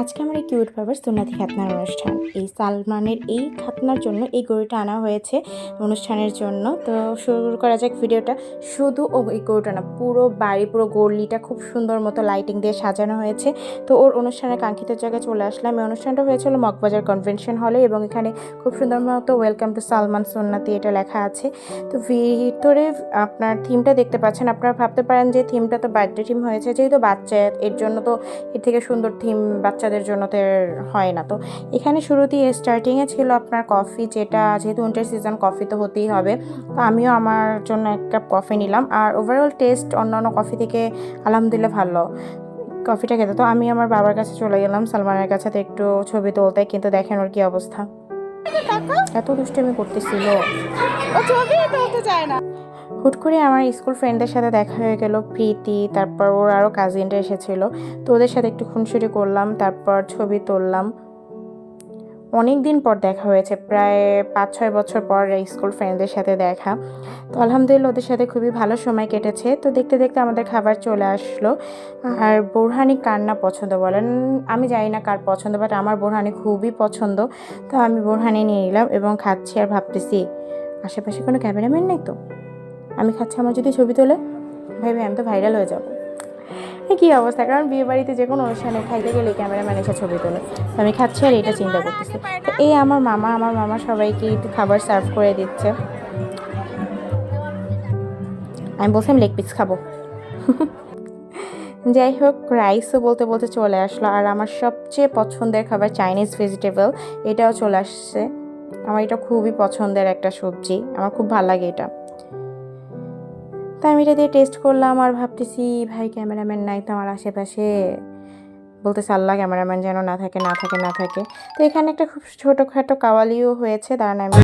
আজকে আমার এই কিউট বাবার সুন্নতি খাতনার অনুষ্ঠান। এই সালমানের এই খাতনার জন্য এই গরুটা আনা হয়েছে অনুষ্ঠানের জন্য। তো শুরু করা যাক ভিডিওটা। শুধু এই গরুটা না, পুরো বাড়ি, পুরো গলিটা খুব সুন্দর মতো লাইটিং দিয়ে সাজানো হয়েছে। তো ওর অনুষ্ঠানের কাঙ্ক্ষিত জায়গায় চলে আসলাম। এই অনুষ্ঠানটা হয়েছিল মগবাজার কনভেনশন হলে এবং এখানে খুব সুন্দর মতো ওয়েলকাম টু সালমান সুন্নতি এটা লেখা আছে। তো ভিতরে আপনার থিমটা দেখতে পাচ্ছেন। আপনারা ভাবতে পারেন যে থিমটা তো বার্থডে থিম হয়েছে, যেহেতু বাচ্চা এর জন্য তো এর থেকে সুন্দর থিম বাচ্চাদের জন্য তো হয় না। তো এখানে শুরুতেই স্টার্টিংয়ে ছিল আপনার কফি, যেহেতু উইন্টার সিজন কফি তো হতেই হবে। তো আমিও আমার জন্য এক কাপ কফি নিলাম। আর ওভারঅল টেস্ট অন্যান্য কফি থেকে আলহামদুলিল্লাহ ভালো কফিটা খেতে। তো আমি আমার বাবার কাছে চলে গেলাম সালমানের কাছে তো একটু ছবি তুলতে, কিন্তু দেখেন ওর কি অবস্থা, এত দুষ্টামি করতেছিল, ও ছবি তুলতে চায় না। হুট করে আমার স্কুল ফ্রেন্ডদের সাথে দেখা হয়ে গেল, প্রীতি, তারপর ওর আরও কাজিনরা এসেছিলো। তো ওদের সাথে একটু খুনসুটি করলাম, তারপর ছবি তুললাম। অনেক দিন পর দেখা হয়েছে, প্রায় 5-6 বছর পর স্কুল ফ্রেন্ডদের সাথে দেখা। তো আলহামদুলিল্লাহ ওদের সাথে খুবই ভালো সময় কেটেছে। তো দেখতে দেখতে আমাদের খাবার চলে আসলো। আর বোরহানি কার না পছন্দ বলেন, আমি জানি না কার পছন্দ, বাট আমার বোরহানি খুবই পছন্দ। তো আমি বোরহানি নিয়ে নিলাম এবং খাচ্ছি আর ভাবতেছি আশেপাশে কোনো ক্যামেরাম্যান নেই তো। আমি খাচ্ছি, আমার যদি ছবি তোলে ভাই আমি তো ভাইরাল হয়ে যাবো। কী অবস্থা, কারণ বিয়ে বাড়িতে যে কোনো অনুষ্ঠানে খাইতে গেলে ক্যামেরাম্যান এসে ছবি তোলে। তো আমি খাচ্ছি আর এটা চিন্তা করতেছি। তো এই আমার মামা সবাইকে একটু খাবার সার্ভ করে দিচ্ছে। আমি বলছিলাম লেগ পিস খাবো। যাই হোক, রাইসও বলতে বলতে চলে আসলো। আর আমার সবচেয়ে পছন্দের খাবার চাইনিজ ভেজিটেবল, এটাও চলে আসছে। আমার এটা খুবই পছন্দের একটা সবজি, আমার খুব ভালো লাগে এটা। তাই আমি এটা দিয়ে টেস্ট করলাম আর ভাবতেছি ভাই ক্যামেরাম্যান নাই তো আমার আশেপাশে, বলতেছে আল্লাহ ক্যামেরাম্যান যেন না থাকে। তো এখানে একটা খুব ছোটোখাটো কাওয়ালিও হয়েছে, দাঁড়ান আমি